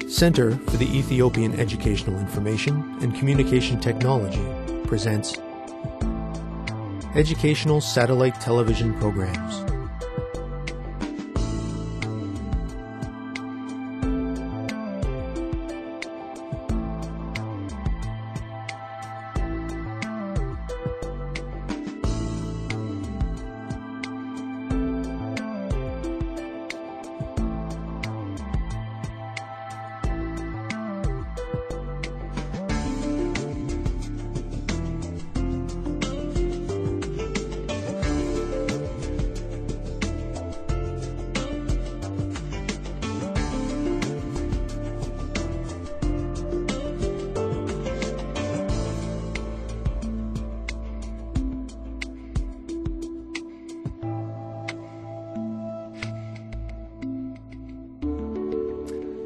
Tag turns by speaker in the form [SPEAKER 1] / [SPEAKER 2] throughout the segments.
[SPEAKER 1] Center for the Ethiopian Educational Information and Communication Technology presents Educational Satellite Television Programs.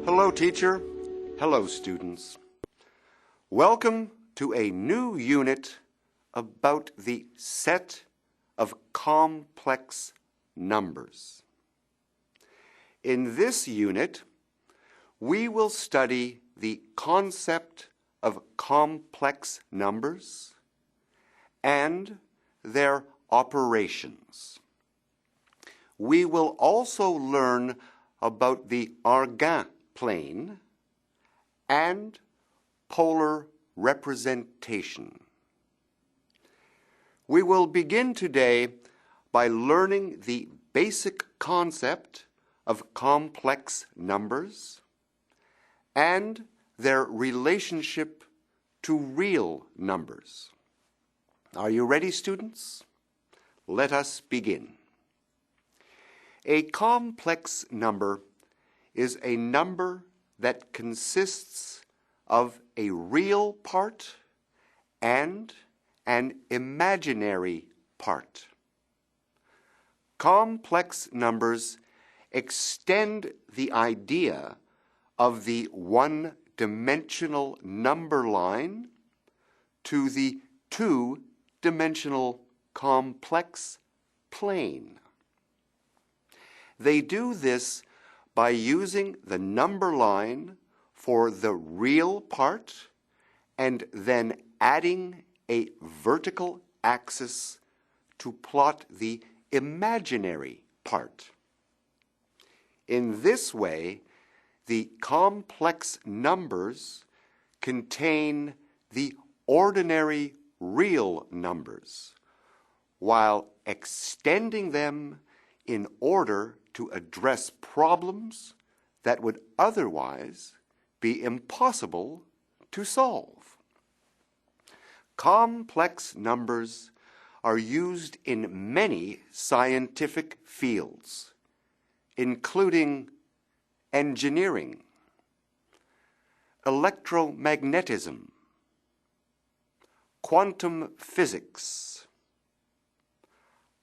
[SPEAKER 2] Hello, teacher. Hello, students. Welcome to a new unit about the set of complex numbers. In this unit, we will study the concept of complex numbers and their operations. We will also learn about the Argand plane and polar representation. We will begin today by learning the basic concept of complex numbers and their relationship to real numbers. Are you ready, students? Let us begin. A complex number is a number that consists of a real part and an imaginary part. Complex numbers extend the idea of the one-dimensional number line to the two-dimensional complex plane. They do this by using the number line for the real part and then adding a vertical axis to plot the imaginary part. In this way, the complex numbers contain the ordinary real numbers, while extending them in order to address problems that would otherwise be impossible to solve. Complex numbers are used in many scientific fields, including engineering, electromagnetism, quantum physics,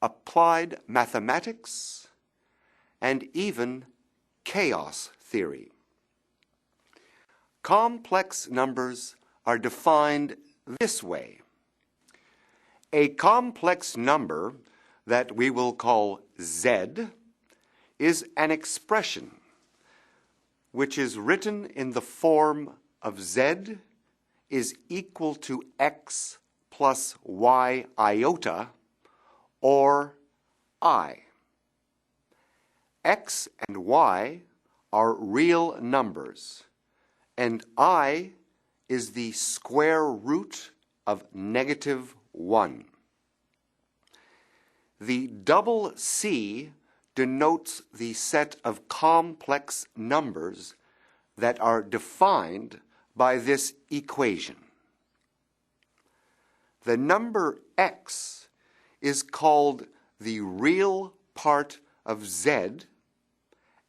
[SPEAKER 2] applied mathematics, and even chaos theory. Complex numbers are defined this way. A complex number that we will call Z is an expression which is written in the form of Z is equal to X plus Y iota, or I. X and Y are real numbers, and I is the square root of -1. The double C denotes the set of complex numbers that are defined by this equation. The number X is called the real part of Z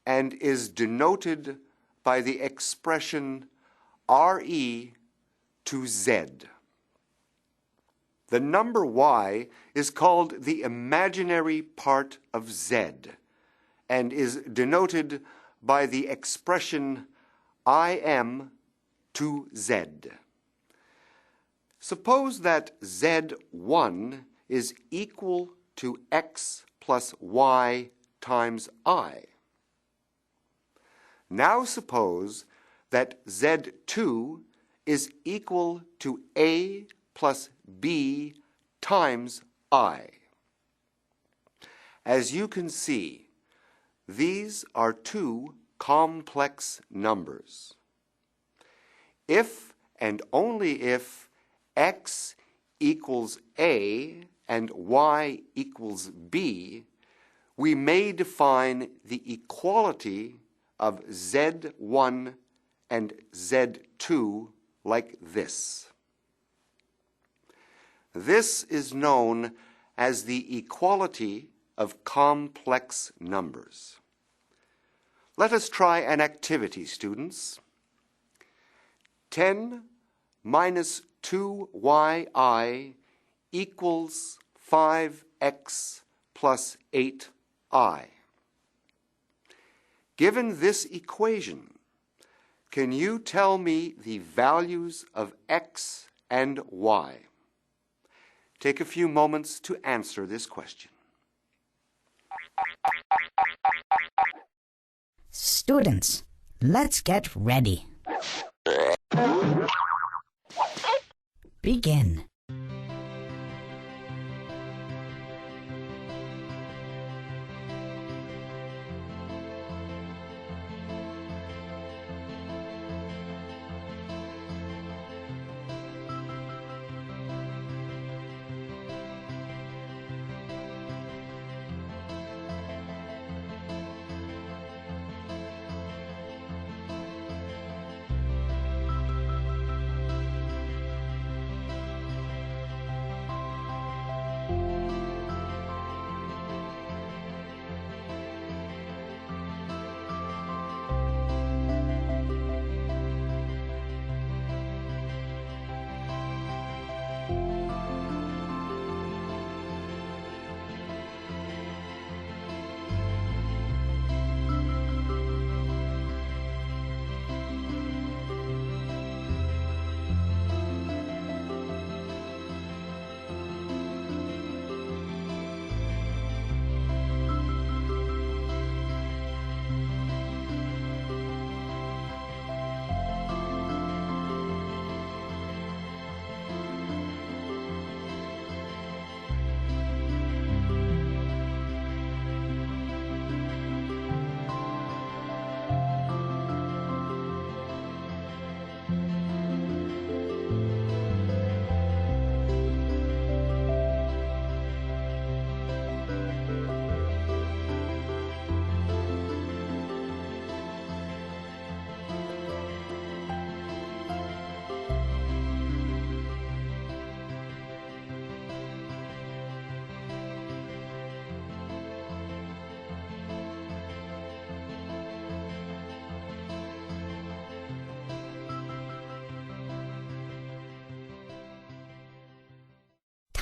[SPEAKER 2] and is denoted by the expression RE to Z. The number Y is called the imaginary part of Z and is denoted by the expression IM to Z. Suppose that Z1 is equal to X plus Y times I. Now suppose that Z2 is equal to A plus B times I. As you can see, these are two complex numbers. If and only if x equals A and y equals B, we may define the equality of Z1 and Z2 like this. This is known as the equality of complex numbers. Let us try an activity, students. 10 minus 2yi equals 5x plus 8i. Given this equation, can you tell me the values of x and y? Take a few moments to answer this question.
[SPEAKER 3] Students, let's get ready. Begin.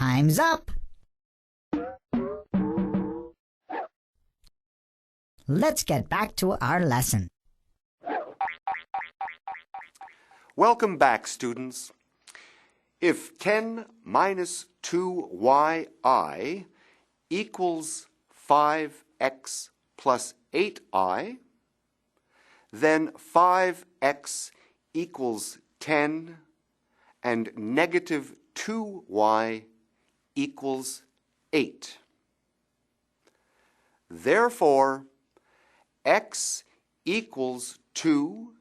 [SPEAKER 3] Time's up. Let's get back to our lesson.
[SPEAKER 2] Welcome back, students. If 10 minus 2yi equals 5x plus 8i, then 5x equals 10 and negative 2y equals 8. Therefore, x equals 2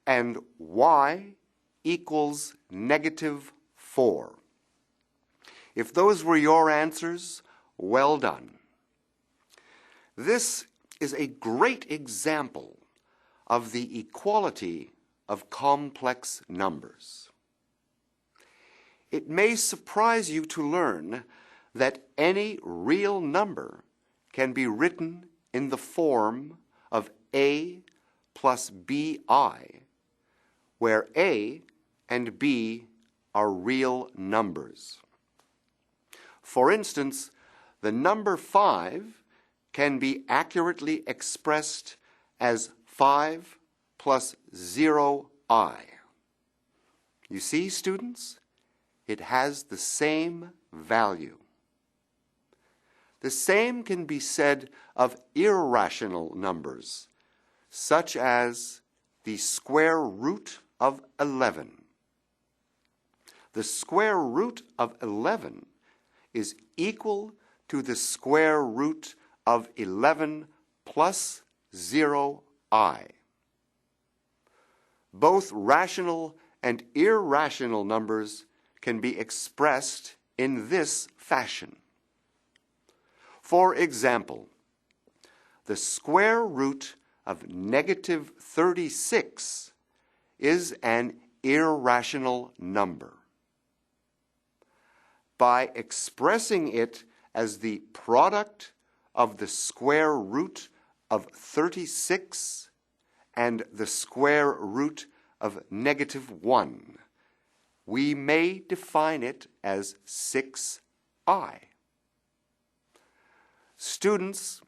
[SPEAKER 2] and y equals negative 4. If those were your answers, well done. This is a great example of the equality of complex numbers. It may surprise you to learn that any real number can be written in the form of a plus bi, where a and b are real numbers. For instance, the number 5 can be accurately expressed as 5 plus 0i. You see, students? It has the same value. The same can be said of irrational numbers, such as the square root of 11. The square root of 11 is equal to the square root of 11 plus 0i. Both rational and irrational numbers can be expressed in this fashion. For example, the square root of negative 36 is an irrational number. By expressing it as the product of the square root of 36 and the square root of negative 1, we may define it as 6i. Students,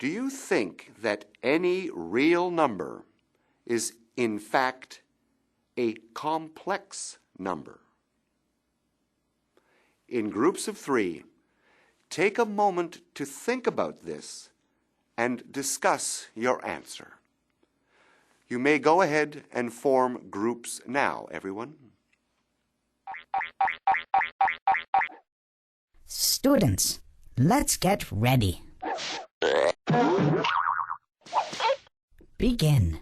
[SPEAKER 2] do you think that any real number is in fact a complex number? In groups of 3, take a moment to think about this and discuss your answer. You may go ahead and form groups now, everyone.
[SPEAKER 3] Students, let's get ready. Begin.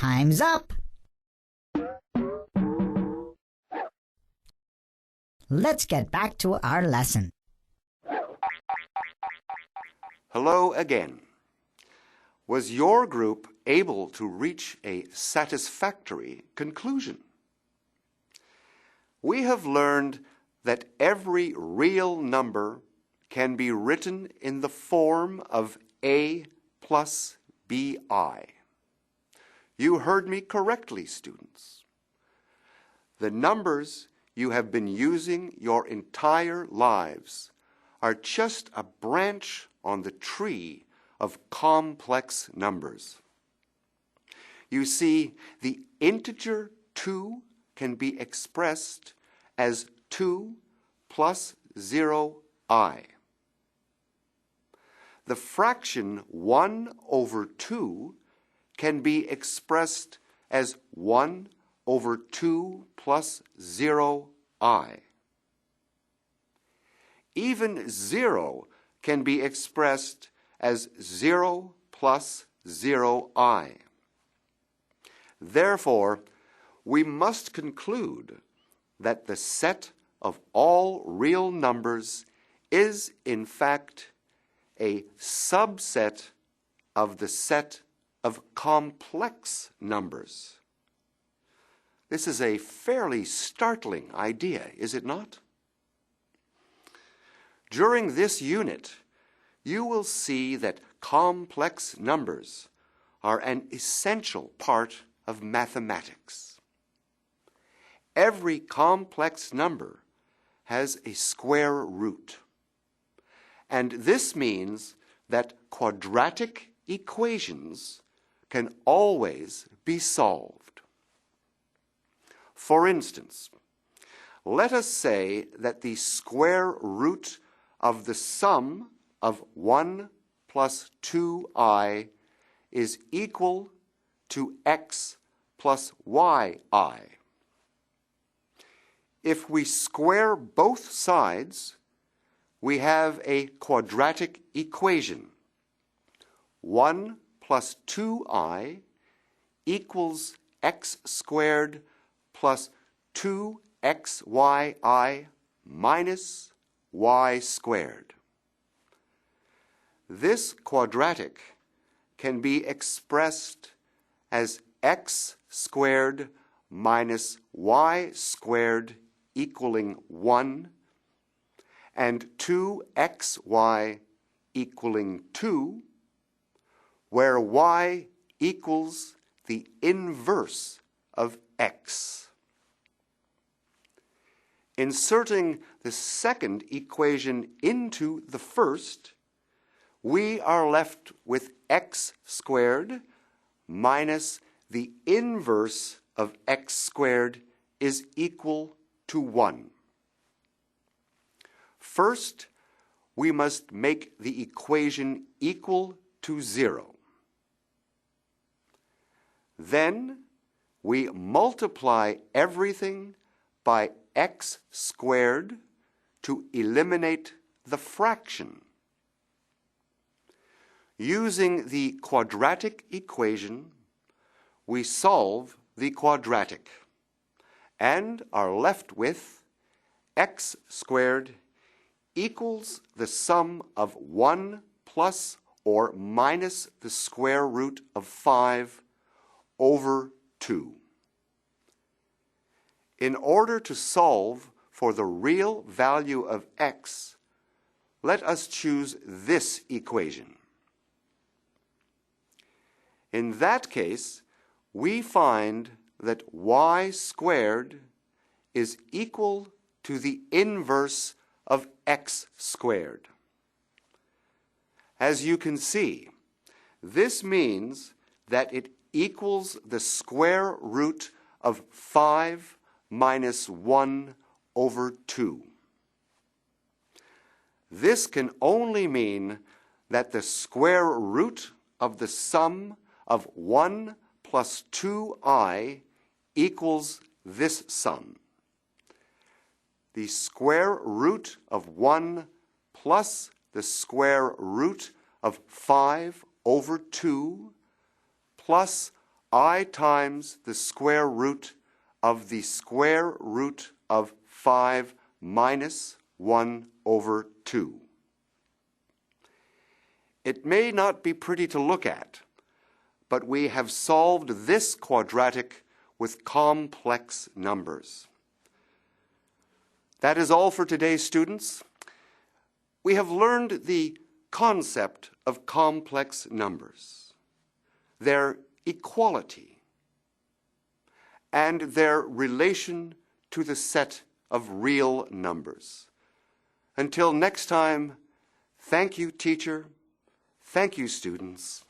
[SPEAKER 3] Time's up. Let's get back to our lesson.
[SPEAKER 2] Hello again. Was your group able to reach a satisfactory conclusion? We have learned that every real number can be written in the form of a plus bi. You heard me correctly, students. The numbers you have been using your entire lives are just a branch on the tree of complex numbers. You see, the integer 2 can be expressed as 2 plus 0i. The fraction 1 over 2 can be expressed as 1 over 2 plus 0i. Even 0 can be expressed as 0 plus 0i. Therefore, we must conclude that the set of all real numbers is, in fact, a subset of the set of complex numbers. This is a fairly startling idea, is it not? During this unit, you will see that complex numbers are an essential part of mathematics. Every complex number has a square root, and this means that quadratic equations can always be solved. For instance, let us say that the square root of the sum of 1 plus 2i is equal to x plus yi. If we square both sides, we have a quadratic equation. 1 plus 2i equals x squared plus 2xyi minus y squared. This quadratic can be expressed as x squared minus y squared equaling 1 and 2xy equaling 2, where y equals the inverse of x. Inserting the second equation into the first, we are left with x squared minus the inverse of x squared is equal to 1. First, we must make the equation equal to 0. Then, we multiply everything by x squared to eliminate the fraction. Using the quadratic equation, we solve the quadratic and are left with x squared equals the sum of 1 plus or minus the square root of 5 over 2. In order to solve for the real value of x, let us choose this equation. In that case, we find that y squared is equal to the inverse of x squared. As you can see, this means that it equals the square root of 5 minus 1 over 2. This can only mean that the square root of the sum of 1 plus 2i equals this sum. The square root of 1 plus the square root of 5 over 2 plus I times the square root of the square root of 5 minus 1 over 2. It may not be pretty to look at, but we have solved this quadratic with complex numbers. That is all for today, students. We have learned the concept of complex numbers, their equality, and their relation to the set of real numbers. Until next time, thank you, teacher. Thank you, students.